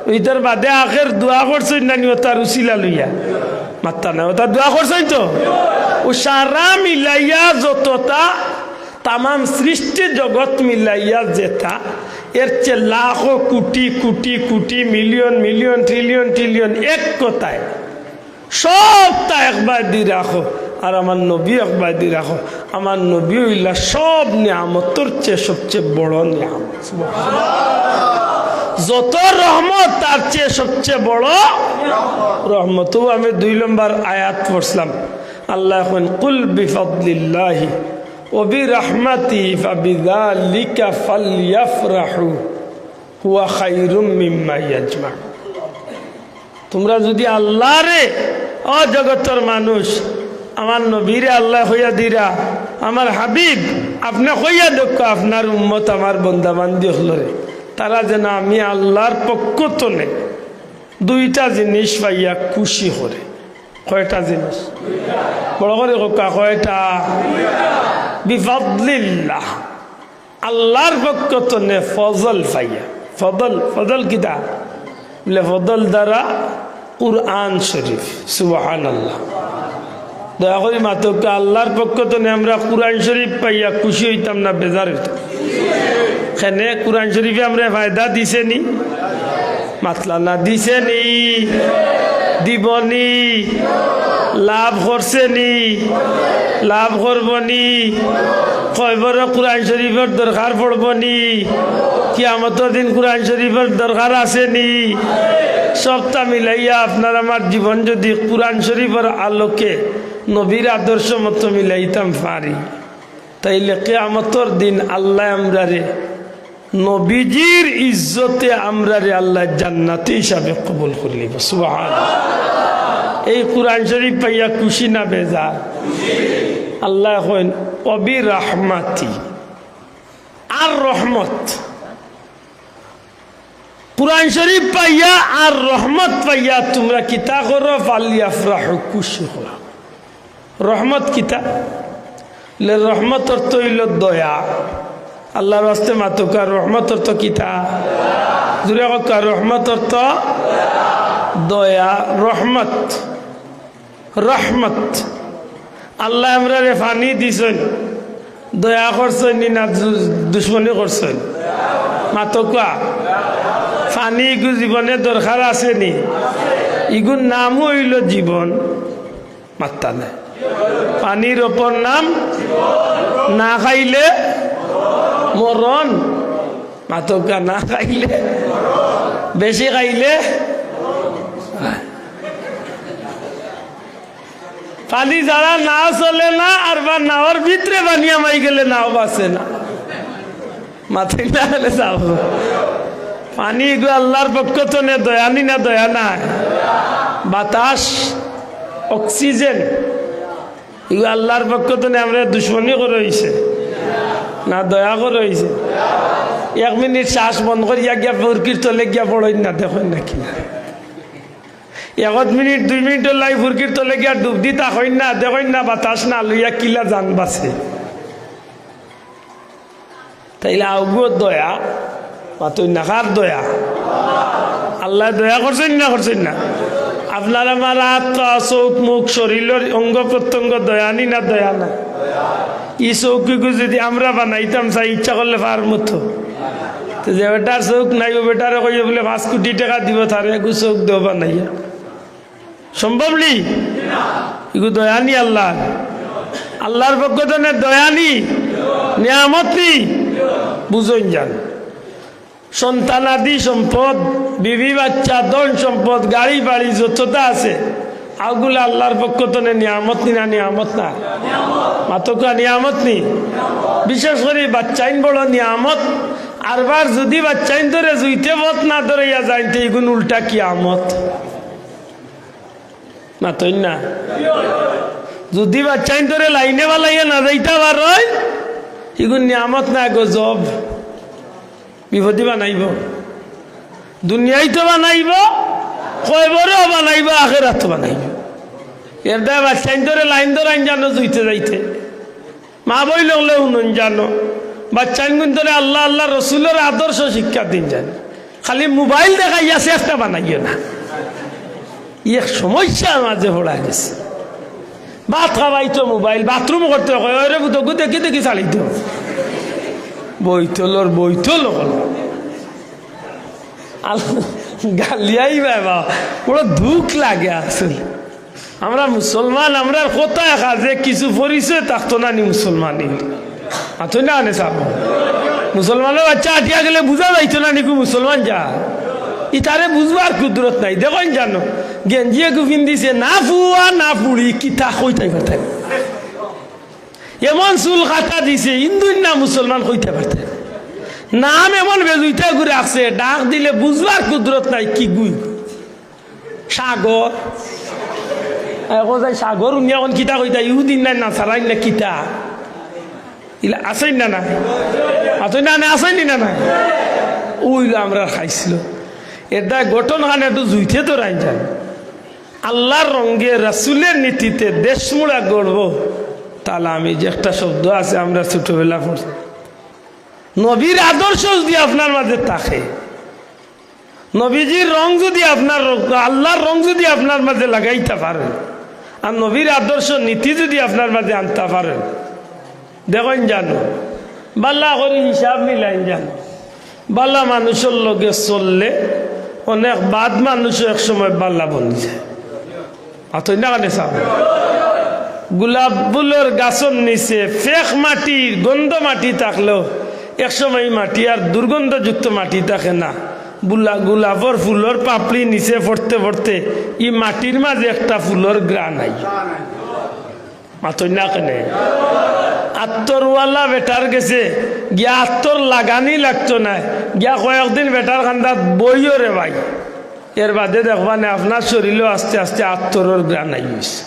ওইটার বাদে আখের দোয়া করছেন না নি? ও তার উসিলা লইয়া মাত্তা না, ও তার দোয়া করছেন তো? ও সারা মিলাইয়া যতটা তাম সৃষ্টি জগৎ মিলাইয়া যেটা এর চেয়ে লাখো crore crore crore million million trillion trillion এক কথায় সবটা একবার দিয়ে রাখো, আর আমার নবী একবার দিয়ে রাখো। আমার নবী হইলা সব নিয়ামতর চেয়ে সবচেয়ে বড় নিয়ামত। যত রহমত তার চেয়ে সবচেয়ে বড় রহমত। আমি 2 নম্বর আয়াত পড়ছিলাম, আল্লাহ এখন কুল বিফাদলিল্লাহি ওয়া বিরহমাতিহি ফাবিযালিকা ফালইফরাহু হুয়া খায়রুম মিম্মা ইয়াজমাউন। তোমরা যদি আল্লাহ রে ও জগতের মানুষ আমার নবীরে আল্লাহ হইয়া দিরা, আমার হাবিব আপনি হইয়া দেখ আপনার উম্মত আমার বন্দা বান্দি হলরে, তারা যেন আমি আল্লাহর পক্ষ তনে 2টা জিনিস পাইয়া খুশি করে। কয়টা জিনিস? বড় করে কোকা কয়টা? বিফাদলিল্লাহ, আল্লাহর পক্ষ তনে ফজল পাইয়া। ফজল, ফজল কিতা বলে? ফজল দ্বারা কুরআন শরীফ। সুবহানাল্লাহ। দয়া করি মাতকে আল্লাহর পক্ষ তনে আমরা কুরআন শরীফ পাইয়া খুশি হইতাম না বেজার হইতাম? এখানে কুরআন শরীফে আমরা ফায়দা দিছে নি? মাতলা না দিছে নি? দিবনি? লাভ করছে নি? লাভ করবনি? কয়বার কুরআন শরীফের দরকার পড়বনি? কিয়ামতের দিন কুরআন শরীফের দরকার আছে নি? সবটা মিলাইয়া আপনার আমার জীবন যদি কুরআন শরীফের আলোকে নবীর আদর্শ মতো মিলাইতাম পারি, তাইলে কিয়ামতের দিন আল্লাহ আমরারে নবীজির ইজ্জতে আমরারে আল্লাহ জান্নাতি হিসাবে কবুল করলিব। সুবহানাল্লাহ। এই কুরআন শরীফ পাইয়া খুশি না বেজার? আল্লাহ কইন অবি রাহমাতি, আর রহমত। কুরআন শরীফ পাইয়া আর রহমত পাইয়া তোমরা কিতা করো? ফালিয়াফরাহু, খুশি হও। রহমত কিতা? রহমত অর্থ হইল দয়া। আল্লাহর রাস্তে মাতুকার রহমত অর্থ কিতা? জুড়ে কথা রহমত অর্থ দয়া, রহমত রহমত। আল্লাহ আমরা পানি দিছেন, দয়া করছেন না দুশ্মনী করছেন? মাতকা পানি ইগু জীবনে দরকার আছে নি? ইগুর নাম হইল জীবন, মাত্তা নাই। পানির ওপর নাম, না খাইলে মরণ। মাতকা না খাইলে, বেশি খাইলে পানি যারা নাও চলে না, আর বা নাওয়ার ভিতরে বানিয়ে মাই গেলে নাও বাঁচে না। মাথায় না হলে যাও। পানি এগুলো আল্লাহর পক্ষ তো নে, দয়ানি না দয়া নাই। বাতাস, অক্সিজেন এগুলো আল্লাহর পক্ষ তো নে, আমরা দুশ্মনী করে হয়েছে না দয়া করে হয়েছে? 1 মিনিট শ্বাস বন্ধ করিয়া গিয়া ফুরকির তলে গিয়া পড়ই না, দেখেন নাকি না? 1 মিনিট 2 মিনিটের লাই ফুরকির তলে গিয়া ডুব দি তাকইন না, দেখেন না বাতাস না লইয়া কিলা জান বাঁচে। তাইলে আউগো দয়া পাতই না, কার দয়া? আল্লাহ দয়া করছেন না করছেন না? আপনার আমার হাত, চোখ, মুখ, শরীরের অঙ্গ প্রত্যঙ্গ দয়ানি না দয়া না? ই চৌকিগু যদি আমরা বানাইতাম চাই ইচ্ছা করলে পার মতো, তো যে বেটার চৌক নাই ও বেটারে কইয়ে বলে 5 কোটি টাকা দিব তার এগু চৌক দেও বানাইয়া, সম্ভবলি? এগু দয়ানি আল্লাহ, আল্লাহর পক্ষ তো দয়ানি, নিয়ামতি বুঝুন যান। সন্তানাদি সম্পদ, বিবি বাচ্চা, ধন সম্পদ, গাড়ি বাড়ি যতটা আছে আগুলো আল্লাহর পক্ষ তো নিয়ামত নি না? নিয়ামত না? মাতকা নিয়ামত নি? বিশেষ করে বাচ্চাইন বড় নিয়ামত। আরবার যদি বাচ্চাইন ধরে জুইতে বত না ধরে ইয়া যাইতে এগুন উল্টা কিয়ামত। মাতই না? যদি বাচ্চাইন ধরে লাইনে বালাইয়া না যাইতে পারয় এগুন নিয়ামত না, গজব। বিপদী বানাইব, দুনিয়ায় তো বানাইব, কয়বরও বানাইব, আখেরাত বানাইব। এর দ্বারা বাচ্চাইন ধরে লাইন ধরে জানো জুইতে যাইতে, মা বই লগলে উনুন জানো, বাচ্চাইন গুণ ধরে আল্লাহ আল্লাহ রসুলের আদর্শ শিক্ষা দিন জানো। খালি মোবাইল দেখাইয়া চেষ্টা বানাইও না, এক সমস্যার মাঝে পড়া গেছে। ভাত খাবাইতো মোবাইল, বাথরুম করতে হয় বুধকু দেখি দেখি চালিত বইতলর বইতল গালিয়াই বাবা, পুরো দুঃখ লাগে আসলে। আমরা মুসলমান, আমরা কোথায় কাজে কিছু পরিচয় থাকতো না নি মুসলমানি? আতো না আনে চাপ মুসলমানের বাচ্চা আটিয়া গেলে বুঝা যাইতো না নিকু মুসলমান যা, ই তারে বুঝবার কুদরত নাই। দেখেন জানো গেঞ্জিয়ে গুফিন দিছে, না ফুয়া না পুড়ি কিতা কইতে পারতেন, এমন চুল কাটা দিছে ইন্দুন না মুসলমান কইতে পারতেন, নাম এমন বেজুইতে ঘুরে আসছে, ডাক দিলে বুঝবার কুদরত নাই। কি গুই সাগর এখন যাই সাগর উনি এখন কিতা কইতা, ইহুদিন নাই না সারাই না কিতা ইলা আসেন না? না আসেন না? আসেনি না? না ওইলো আমরা খাইছিল। এটা গঠন খান একটু জুইতে তো রাই যান। আল্লাহর রঙে রাসুলের নীতিতে দেশমুড়া গড়ব, তাহলে আমি যে একটা শব্দ আছে আমরা ছোটবেলা পড়ছি, নবীর আদর্শ যদি আপনার মাঝে থাকে, নবীজির রং যদি আপনার, আল্লাহর রং যদি আপনার মাঝে লাগাইতে পারেন, আর নবীর আদর্শ নীতি যদি আপনার মাঝে আনতে পারেন, দেখেন জানো বাল্লা করে হিসাব মিলাইন জানো, বাল্লা মানুষের লগে চললে অনেক বাদ মানুষও এক সময় বাল্লা বনি যায়। অতই না কানে চাও গোলাপ ফুলের গাছের নিচে ফেক মাটি, গন্ধ মাটি থাকলেও একসময় মাটি আর দুর্গন্ধযুক্ত মাটি থাকে না। গোলাপর ফুলের পাপড়ি নিচে পড়তে পড়তে ই মাটির মাঝে একটা ফুলের গ্রান আই। মাতই না কেনে আত্মরওয়ালা বেটার গেছে গিয়া আত্মর লাগানি লাগতো না, গিয়া কয়েকদিন বেটার খান্দাত বইও রে ভাই, এর বাদে দেখবা না আপনার শরীরও আস্তে আস্তে আত্মর গ্রান আই গেছে।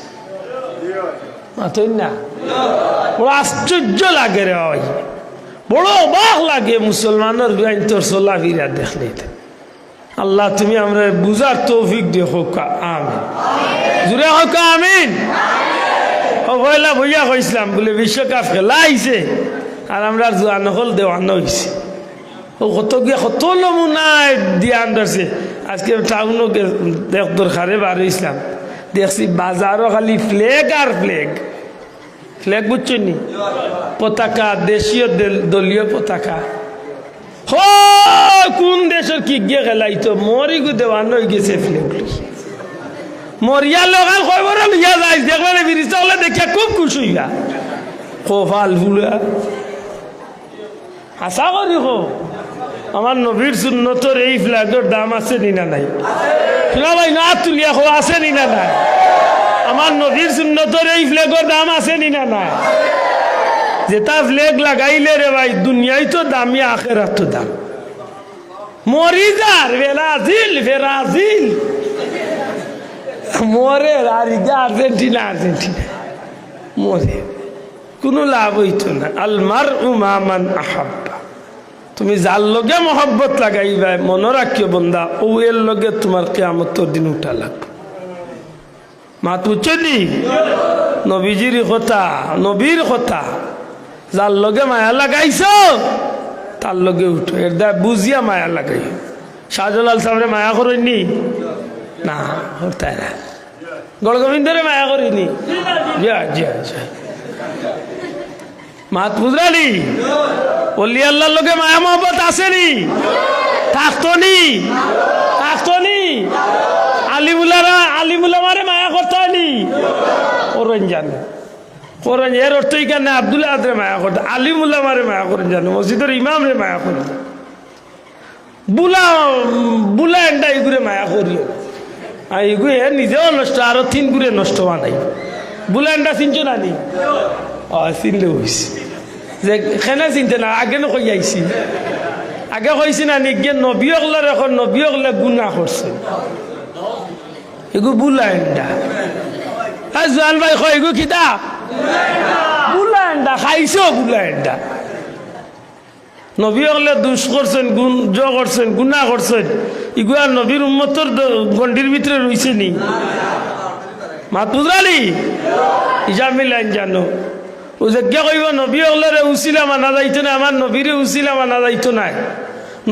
মাতই না? বড় আশ্চর্য লাগে রে ভাই, বড় অবাক লাগে মুসলমানের তোর চলা ফিরা দেখলে। আল্লাহ তুমি আমরা বুঝার তৌফিক দিও, হোক আমিন, জুড়ে হোক আমিন। পয়লা বইয়া কইসলাম বলে বিশ্বকাপ খেলা আইছে আর আমরা জোয়ান হল দেওয়ানো হয়েছে, ও কত গিয়া কত নমুনায় দিয়ে আনছে। আজকে টাউনও দেখ দরকারে বার ইসলাম দেখছি বাজারও খালি ফ্লেগ আর ফ্লেগ ফ্লেগ বুঝছেন নি পতাকা দেশীয় দলীয় পতাকা কোন দেশের কি গিয়ে খেলাইতো মরি গু দেওয়ান হয়ে গেছে ফ্লেগ মরিয়া লোকাল খবর লিয়া যাই দেখলে বিরিশা হলে দেখিয়া খুব খুশি হইয়া কপাল ফুলা আশা করি হো আমার নবীর সুন্নতর এই ফ্ল্যাগের দাম আছে নি না নাই ভাই না তুলিয়া হো আছে নি না নাই আমার নবীর সুন্নতর এই ফ্ল্যাগের দাম আছে নি না নাই যেটা ফ্ল্যাগ লাগাইলে রে ভাই দুনিয়ায় তো দামি আখেরাত তো দাম মরিজার ব্রাজিল ব্রাজিল মরে আর আর্জেন্টিনা আর্জেন্টিনা মরে কোনো লাভ হইতো না আলমার উমান আহাব্বা তুমি যার লগে মহব্বত লাগাইবা মনে রাখিও বন্দা ও এর লগে তোমার কিয়ামতের দিন উঠা লাগবে মাত বুঝছনি নবীজির কথা নবীর কথা যার লগে মায়া লাগাইছো তার লগে উঠো এর দা বুঝিয়া মায়া লাগাই শাহজালাল সাহেবের মায়া করেননি না হতায় না গড়গোবিন্দরে মায়া করিনি মাত বুঝরানি বললি আল্লাহর লোকে মায়া মহব্বত আসেনি থাকতনি থাকতনি আলিমুলামারে মায়া করতানি ওরেন জানে ওরেন এর অর্থই কেন আব্দুল্লাহ আদরে মায়া করতে আলিমুলামারে মায়া করেন জানে মসজিদের ইমামরে মায়া করেন বুলা বুলা এন্ডা এগুলো মায়া করিও আর এগুলো নিজেও নষ্ট আরো 3 গুড়ে নষ্ট হওয়া নাই বুলা এন্ডা চিনছো না নি চিনলে হয়েছে যে খেনে চিনতে না আগে ন কই আইছি আগে কইছি না নিগে নবীকলার এখন নবীকলে গুণা করছে এগু বুলা এন্ডা হ্যাঁ জোয়ান ভাই কয় এগু কিতা বুলা এন্ডা খাইছো বুলা এন্ডা নবী হলে দুষ করছেন জ করছেন গুণা করছেন ইগুয়া নবীর উম্মতর গন্ডির ভিতরে রয়েছে নি মাত বুঝালি ইজামিল আইন জানো ও যে কে কইব নবী হলে উচিলা মানা যাইতো না আমার নবীরে উচিলা মানা যাইতো না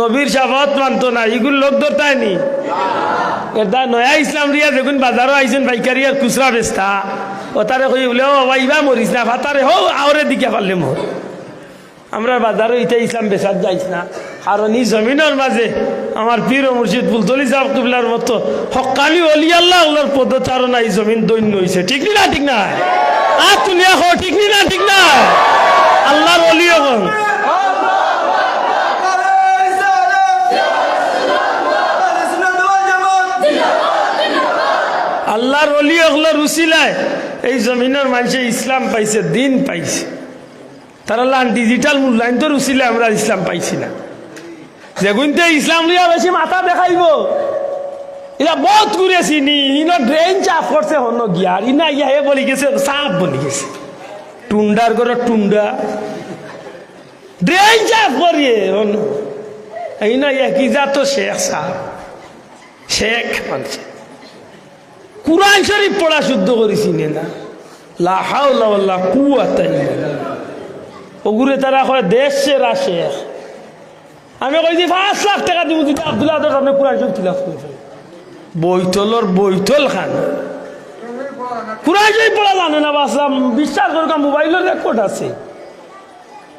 নবীর সাফাত মানতো না এগুলো লোক ধরতায় নি এটা নয়া ইসলাম রিয়া দেখুন বাজারও আইছেন পাইকারি আর খুচরা বেচতা ও তারে কই বলে ও বাবা ইবা মরিস না ভাতারে হো আওরে দিকে পারলে মোর আমরা বাজারও ইটা ইসলাম বেচার যাইছ না কারণ এই জমিনের মাঝে আমার পীর ও মুর্শিদ বুলতলি সাহেব কিবলার মতো হক্কানি অলি আল্লাহ ওনার পদচারণা এই জমিন দৈন্য হয়েছে ঠিক না ঠিক না আর তুমি হো ঠিক না ঠিক না আল্লাহর অলি হন আল্লাহর অলি হকলার উসিলায় এই জমিনের মানুষে ইসলাম পাইছে দিন পাইছে তারা ডিজিটাল মূল্যায়ন তো রুচিলে আমরা ইসলাম পাইছি না যেগুনতে ইসলাম লিয়া বেশি মাথা দেখাইব এরা বহুত ঘুরেছি নি ইনো ড্রেন চাপ করছে হন গিয়া আর ইনা ইয়া হে বলি গেছে সাপ বলি গেছে টুন্ডার করে টুন্ডা ড্রেন চাপ করিয়ে হন ইনা ইয়া কি যা তো শেখ সাহেব শেখ মানছে কুরআন শরীফ পড়া শুদ্ধ করেছি না লা হাওলা ওয়ালা কুওয়াতা ইল্লা বিল্লাহ ওগুরে তারা কয় দেশ সেরা শেখ আমি কইছি 5 লাখ টাকা দিব যদি আব্দুল্লাহ আদর সামনে কুরআন শরীফ তিলাওয়াত করে বইতলর বইতল খান কুরআন শরীফ পড়া জানে না বাসলাম বিশ্বাস করকা মোবাইলের রেকর্ড আছে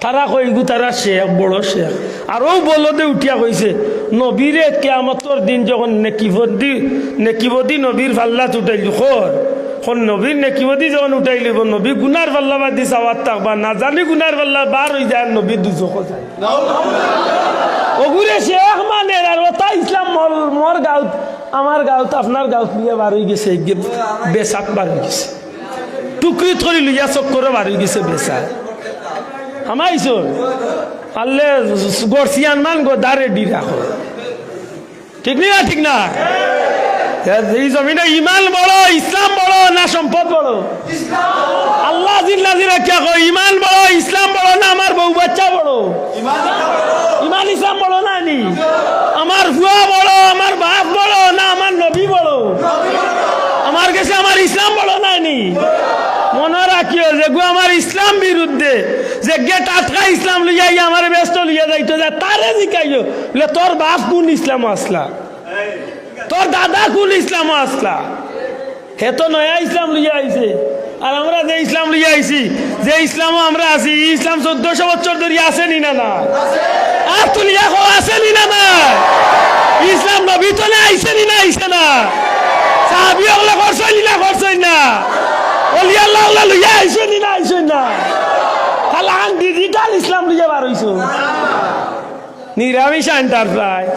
তারা কই গু তারা শেখ বড় শেখ আর ও বলদে উঠিয়া কইছে নবীরে কিয়ামতের দিন যখন নেকিবদি নবীর ফাল্লাত উঠাইল কোন নবীর নেকিবদি যখন উঠাই লিব নবী গুনার পাল্লা বাদ দি চাওয়ার থাকবা না জানি গুনার পাল্লা বার হয়ে যায় নবী দুজক যায় ওগুরে শেখ মানে আর ওটা ইসলাম মোর গাঁত আমার গাঁত আপনার গাঁত নিয়ে বার হয়ে গেছে বেসাক বার হয়ে গেছে টুকরি থরি লইয়া চক্করে বার হয়ে গেছে বেসা আমাইছ পারলে গড়ছিয়ান মান গো দাঁড়ে ডি রাখো ঠিক না ঠিক না এই জমিনে ইমান বড় ইসলাম বড় না সম্পদ বড় আল্লাহ জিল্লা জিরা কে কয় ইমান বড় ইসলাম বড় না আমার বউ বাচ্চা বড় ইমান ইসলাম বড় না নি আমার ফুয়া বড় আমার বাপ বড় না আমার নবী বড় আমার কাছে আমার ইসলাম বড় না নি মনে রাখিও যে গো আমার ইসলাম বিরুদ্ধে যে গেট আটকা ইসলাম লইয়া আমার ব্যস্ত লইয়া যাইতো যে তারে জিকাইও বলে তোর বাপ কোন ইসলাম আসলা, তোর দাদা কোন ইসলাম আসলা, হে তো নয়া ইসলাম লইয়া আইছে। আর আমরা যে ইসলাম লইয়া আইছি, যে ইসলামও আমরা আছি, ইসলাম 1400 বছর ধরে আসেনি না না? আর তুলিয়া কো আসেনি না না? ইসলাম নবী তো না আইছেনি না আইছে না? সাহাবী ওগুলা করছই না করছই না? ওলি আল্লাহ ওগুলা লইয়া আইছেনি না আইছেন না? তাহলে আন ডিজিটাল ইসলাম লইয়া বার হইছো। নিরামিষ এন্টারপ্রাইজ,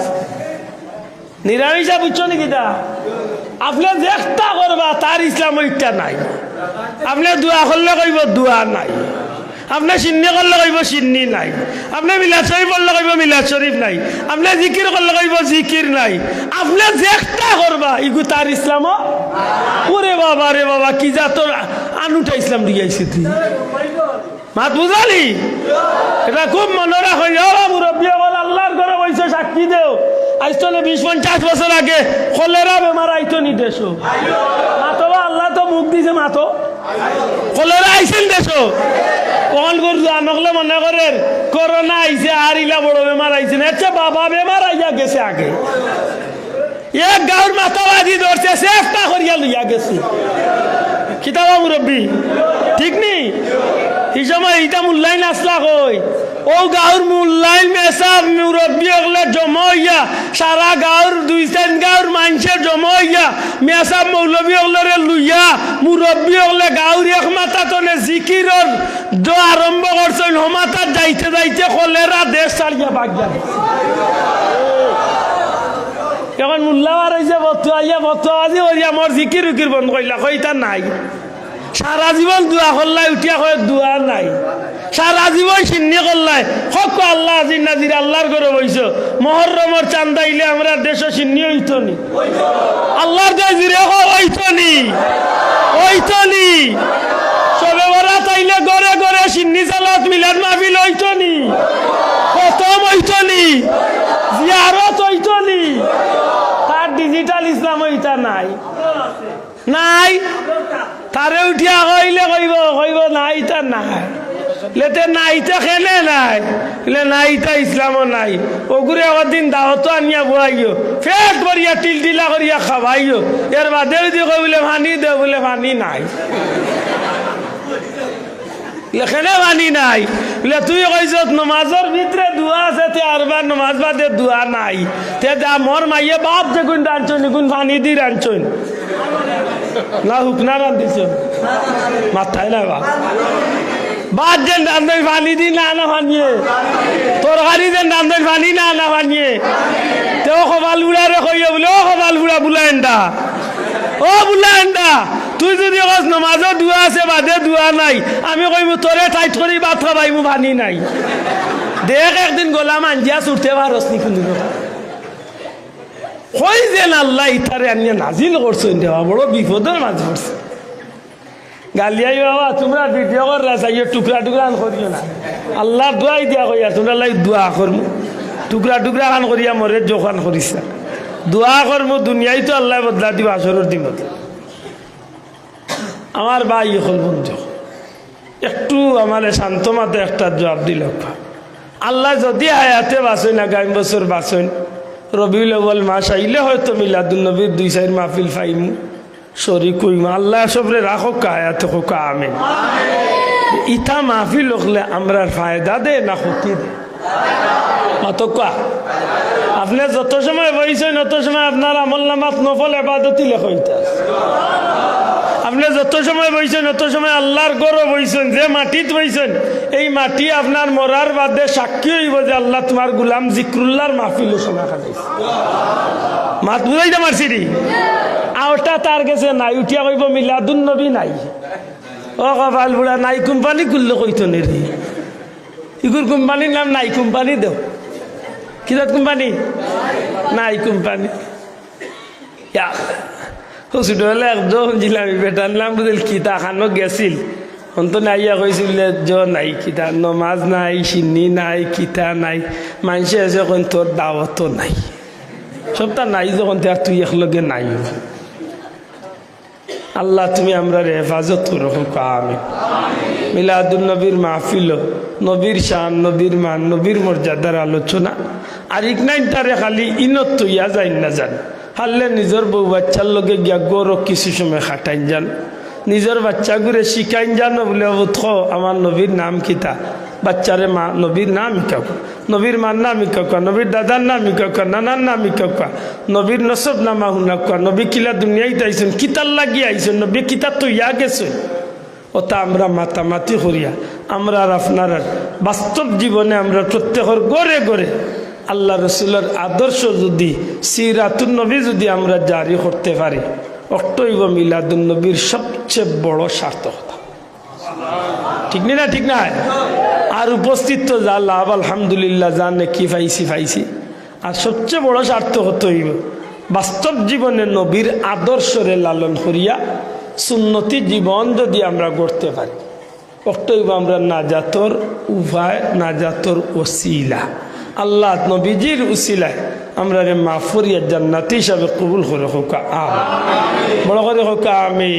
নিরামিষা বুঝছো নাকি? তা আপনি যেটা করবা তার ইসলাম ওইটা নাই। আপনি দোয়া করলে কইব দোয়া নাই, আপনি সিন্নি করলে কইব সিন্নি নাই, আপনি মিলাদ শরীফ করলে কইব মিলাদ শরীফ নাই, আপনি জিকির করলে কইব জিকির নাই। আপনি যেটা করবা ইগু তার ইসলামও। ওরে বাবা রে বাবা, কি যা তোর আনুটা ইসলাম দিয়েছি তুই মাত বুঝালি? এটা খুব মনে রাখো মুরব্বী বল, আল্লাহর ঘরে বইছে সাক্ষী দেও। আজ তো 20-50 বছর আগে কলেরা বেমার আইতো নি দেশ, মাতো আল্লাহ তো মুখ দিছে, মাতো কলেরা আইসেন দেশ। কল করছো নকলে মনে করেন করোনা আইছে আর ইলা বড় বেমার আইছে না। আচ্ছা বাবা বেমার আইয়া গেছে আগে, এক গাঁর মাথাবাজি ধরছে চেষ্টা করিয়া লইয়া গেছে। কিতাবা মুরব্বী ঠিক নি? এই সময় ইটা মূল্যায়ন আসলা কই ও গাঁর মূল্যায়ন মেসাব মুরব্বী হলে জমা হইয়া সারা গাঁর 2-3 গাঁর মানুষের জমা হইয়া মেসাব মৌলবী হলরে লইয়া মুরব্বী হলে গাঁর এক মাথা তনে জিকিরর আরম্ভ করছেন। হমাতার যাইতে যাইতে কলেরা দেশ ছাড়িয়া বাগিয়া। এখন মূল্যাবার হয়েছে বতুয়াইয়া বতুয়াজি হইয়া মোর জিকির উকির বন্ধ করিলা, কইতা নাই। সারা জীবন দোয়া করলাই উঠিয়া কয় দোয়া নাই, সারা জীবন সিন্নি করলাই হক আল্লাহ আজির নাজির আল্লাহর ঘরে বইছ। মহরমর চান্দাইলে আমরা দেশ সিন্নি হইতো নি? আল্লাহর জিরে হইতো নি? হইতো নি? সবে বরাত আইলে ঘরে ঘরে সিন্নি সালাত মিলাদ মাহফিল হইতো নি? খতম হইতো নি? জিয়ারত হইতো নি? তার ডিজিটাল ইসলাম হইতা নাই নাই। তারে উঠিয়া কইলে কইব কইব নাই তা নাই, লেতে নাইতা খেলে নাই, নাইতা ইসলামও নাই। ওগুরে একদিন দাওয়াতো আনিয়া বুয়াইও, ফেট করিয়া টিলটিলা করিয়া খাবাইও। এর বাদে যদি কই বলে পানি দে, বলে পানি নাই, লেখেনে পানি নাই। বলে তুই কইস নমাজের ভিতরে দোয়া আছে, তে আরবার নমাজ বাদে দোয়া নাই। তে যা মোর মাইয়ে বাপ যে গুণ রাঁধছন গুণ পানি দি রাঁধছন না হুকনা রাঁধিছ মাথায় না বা বাদ যেন রান্ধেন পানি দি না না পানিয়ে তরকারি যেন রান্ধেন পানি না না পানিয়ে। তেও কপাল বুড়ারে কইয়া বলে ও কপাল বুড়া বুলাইন্দা, ও বুলাইন্দা তুই যদি নমাজও দোয়া আছে বাদে দোয়া নাই, আমি কইব তোরে টাইট করি ভাত খাবাইমু পানি নাই। দেখ একদিন গোলাম আঞ্জিয়া ছুটতে পারস নি কোনো কই যেন আল্লাহ ইতারে আনিয়া নাজিল করছেন, দেওয়া বড় বিপদের মাঝে পড়ছে। গালিয়াই বাবা তোমরা ভিডিও করা চাইও টুকরা টুকরা করিও না, আল্লাহ দোয়াই দিয়া কইয়া তোমরা লাই দোয়া করমু, টুকরা টুকরা খান করিয়া মরে জোখান করিছা। দোয়া করমু দুনিয়ায় তো আল্লাহ বদলা দিব আসরের দিনত। আমার ভাই হল বন্ধু একটু আমার শান্ত মাতে একটা জবাব দিল, আল্লাহ যদি হায়াতে বাঁচেন আগামী বছর বাঁচেন রবিউল আউয়াল মাস আইলে হয়তো মিলাদুন নবীর 2-4 মাহফিল পাইমু, শরীক হইমু। আল্লাহ সবরে রাখক হায়াতে হোক আমিন। ইটা মাহফিল হলে আমরা ফায়দা দে না ক্ষতি দে? অতকা আপনি যত সময় বইছেন অত সময় আপনার আমল নামাত নফল ইবাদতি লেখইতা। আপনি যত সময় বইছেন অত সময় আল্লাহর গরো বইছেন, যে মাটিত বইছেন এই মাটি আপনার মরার বাদে সাক্ষী হইব যে আল্লাহ তোমার গুলাম জিক্রুল্লাহর মাহফিল সময় খাটাইছে। মাত বুঝাইতে পারছি নি? আওটা তার কাছে নাই, উঠিয়া কইব মিলাদুন নবী নাই। ও কপাল বুড়া নাই কোম্পানি খুললে কইতো নি রে, ইগুর কোম্পানির নাম নাই কোম্পানি দেও। কিরাত কোম্পানি? নাই কোম্পানি। ছোট হলে একদম জিলামি বেটার নাম বুঝল কিতা খানো গেছিল অন্ত নাইয়া কইছিল নাই কিতা নমাজ নাই, সিন্নি নাই, কিতা নাই। মানুষে আছে কোন তোর দাওয়াতো নাই, সবটা নাই যখন তুই একলগে নাই। আল্লাহ তুমি আমরা হেফাজত করো। আমিন। মিলাদুন নবীর মাহফিল নবীর শান, নবীর মান, নবীর মর্যাদার আলোচনা। আর ইকনাইন তারে খালি ইনত তৈয়া যাই না যান, হারলে নিজের বউ বাচ্চার লগে গিয়া গৌরব কিছু সময় খাটাইন যান, নিজের বাচ্চাগুড়ে শিখাইন যান বলে উৎস আমার নবীর নাম কিতা, বাচ্চারে মা নবীর নাম ইকাক, নবীর মার নাম ইকাক, নবীর দাদার নাম ইকাক, নানার নাম ইকাক, নবীর নসব নামা হুনাক, নবী কিলা দুনিয়াইতে আইসেন, কিতার লাগিয়ে আইসেন, নবী কিতার তো ইয়া গেছেন। ওটা আমরা মাতামাতি করিয়া আমরা আর আপনার বাস্তব জীবনে আমরা প্রত্যেকের গড়ে গড়ে আল্লাহ রসুলের আদর্শ যদি সিরাতুন নবী যদি আমরা জারি করতে পারি, অক্টোইব মিলাদুন নবীর সবচেয়ে বড় সার্থকতা। ঠিক না? ঠিক না? আর উপস্থিত তো যা লাভ আলহামদুলিল্লাহ, জানে কি পাইছি। আর সবচেয়ে বড় সার্থকতা হইব বাস্তব জীবনে নবীর আদর্শরে লালন করিয়া সুন্নতি জীবন যদি আমরা গড়তে পারি, অক্টোইব আমরা নাজাতর উভয়, নাজাতর ওসিলা। আল্লাহ নবীজির উসিলায় আমরা রে মাফরিয়া জান্নাতি হিসাবে কবুল করে হোক বড় করে হোক আমি।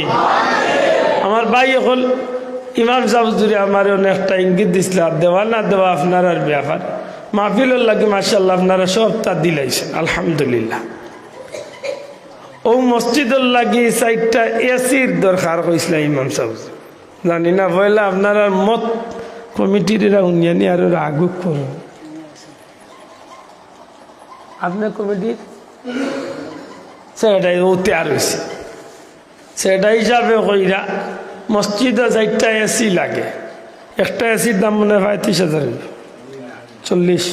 আমার ভাই হল ইমাম সাহুজুরি আমার অনেকটা ইঙ্গিত দিছিল, দেওয়া না দেওয়া আপনার আর ব্যাপার। মাহফিলের লাগে মাশাআল্লাহ আপনারা সব তা দিলাইছেন আলহামদুলিল্লাহ। ও মসজিদের লাগি সাইডটা এসির দরকার কইছিল ইমাম সাহুজ, জানি না পয়লা আপনারা মত কমিটির এরা উনিয়ানি আর আগুক করুন। আপনার কমিটির সেটাই ও তৈরি হয়েছে, সেটা হিসাবে কইরা মসজিদে চারটা এসি লাগে, একটা এসির দাম মনে হয় 30,000, 40